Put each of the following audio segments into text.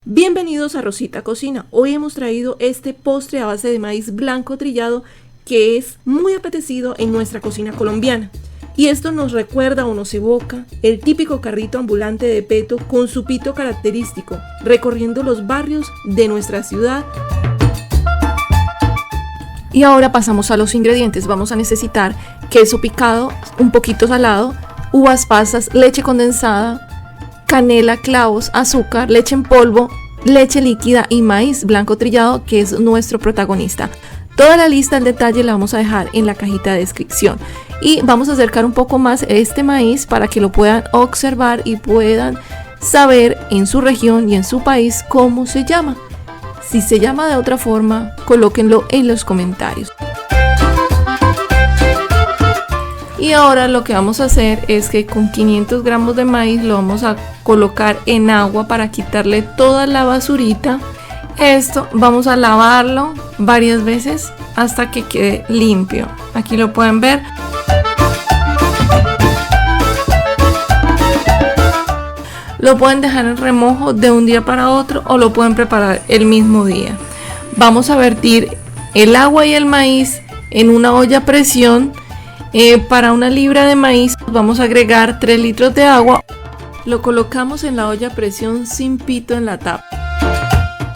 Bienvenidos a Rosita Cocina. Hoy hemos traído este postre a base de maíz blanco trillado que es muy apetecido en nuestra cocina colombiana. Y esto nos recuerda o nos evoca el típico carrito ambulante de peto con su pito característico, recorriendo los barrios de nuestra ciudad. Y ahora pasamos a los ingredientes. Vamos a necesitar queso picado, un poquito salado, uvas pasas, leche condensada, canela, clavos, azúcar, leche en polvo, leche líquida y maíz blanco trillado, que es nuestro protagonista. Toda la lista al detalle la vamos a dejar en la cajita de descripción. Y vamos a acercar un poco más este maíz para que lo puedan observar y puedan saber en su región y en su país cómo se llama. Si se llama de otra forma, colóquenlo en los comentarios. Y ahora lo que vamos a hacer es que con 500 gramos de maíz lo vamos a colocar en agua para quitarle toda la basurita. Esto vamos a lavarlo varias veces hasta que quede limpio. Aquí lo pueden ver. Lo pueden dejar en remojo de un día para otro o lo pueden preparar el mismo día. Vamos a vertir el agua y el maíz en una olla a presión. Para una libra de maíz vamos a agregar 3 litros de agua. Lo colocamos en la olla a presión sin pito en la tapa.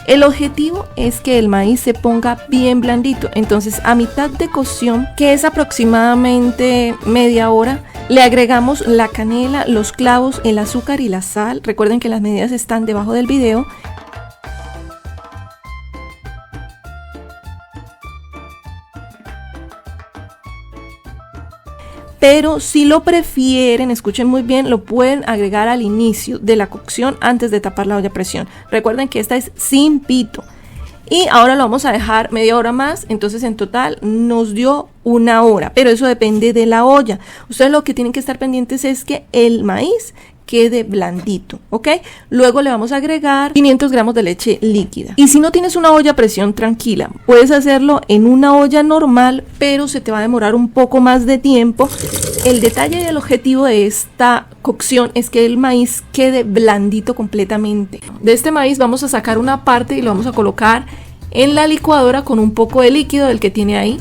El objetivo es que el maíz se ponga bien blandito. Entonces a mitad de cocción, que es aproximadamente media hora, le agregamos la canela, los clavos, el azúcar y la sal. Recuerden que las medidas están debajo del video. Pero si lo prefieren, escuchen muy bien, lo pueden agregar al inicio de la cocción antes de tapar la olla a presión. Recuerden que esta es sin pito. Y ahora lo vamos a dejar media hora más, entonces en total nos dio 1 hora, pero eso depende de la olla. Ustedes lo que tienen que estar pendientes es que el maíz quede blandito, ¿ok? Luego le vamos a agregar 500 gramos de leche líquida. Y si no tienes una olla a presión, tranquila, puedes hacerlo en una olla normal, pero se te va a demorar un poco más de tiempo. El detalle y el objetivo de esta cocción es que el maíz quede blandito completamente. De este maíz vamos a sacar una parte y lo vamos a colocar en la licuadora con un poco de líquido del que tiene ahí.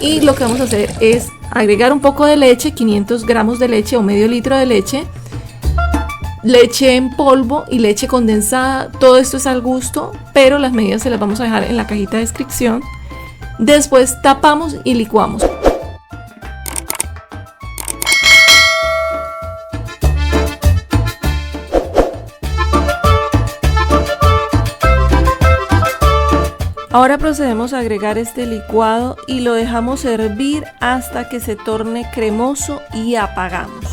Y lo que vamos a hacer es agregar un poco de leche, 500 gramos de leche o medio litro de leche, leche en polvo y leche condensada. Todo esto es al gusto, pero las medidas se las vamos a dejar en la cajita de descripción. Después tapamos y licuamos. Ahora procedemos a agregar este licuado y lo dejamos hervir hasta que se torne cremoso y apagamos.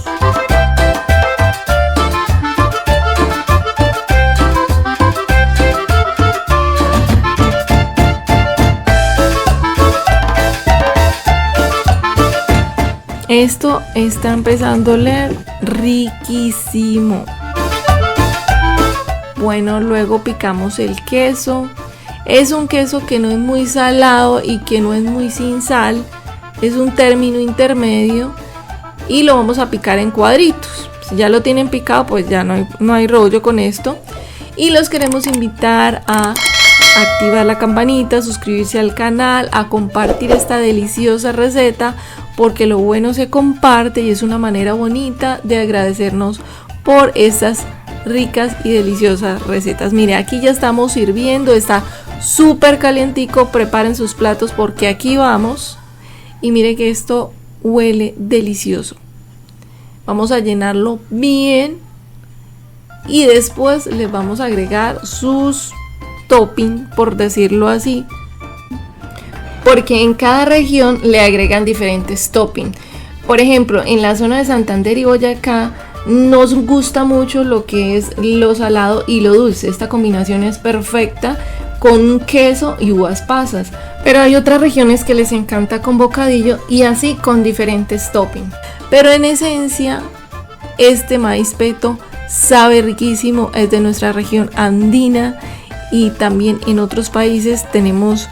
Esto está empezando a oler riquísimo. Bueno, luego picamos el queso. Es un queso que no es muy salado y que no es muy sin sal. Es un término intermedio. Y lo vamos a picar en cuadritos. Si ya lo tienen picado, pues ya no hay rollo con esto. Y los queremos invitar a activar la campanita, suscribirse al canal, a compartir esta deliciosa receta, porque lo bueno se comparte y es una manera bonita de agradecernos por estas ricas y deliciosas recetas. Mire, aquí ya estamos sirviendo, está súper calientico. Preparen sus platos porque aquí vamos. Y mire que esto huele delicioso. Vamos a llenarlo bien y después les vamos a agregar sus topping, por decirlo así, porque en cada región le agregan diferentes toppings. Por ejemplo, en la zona de Santander y Boyacá nos gusta mucho lo que es lo salado y lo dulce. Esta combinación es perfecta con queso y uvas pasas. Pero hay otras regiones que les encanta con bocadillo y así con diferentes toppings. Pero en esencia, este maíz peto sabe riquísimo, es de nuestra región andina y también en otros países tenemos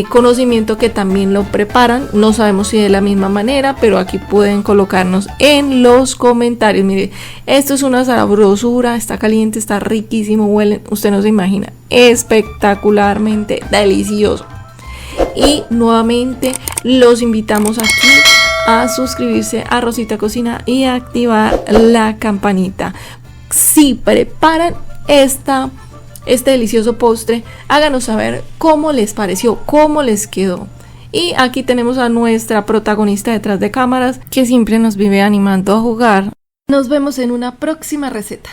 conocimiento que también lo preparan. No sabemos si de la misma manera, pero aquí pueden colocarnos en los comentarios. Mire, esto es una sabrosura, está caliente, está riquísimo, huele, usted no se imagina, espectacularmente delicioso. Y nuevamente los invitamos aquí a suscribirse a Rosita Cocina y a activar la campanita. Si preparan este delicioso postre, háganos saber cómo les pareció, cómo les quedó. Y aquí tenemos a nuestra protagonista detrás de cámaras, que siempre nos vive animando a jugar. Nos vemos en una próxima receta.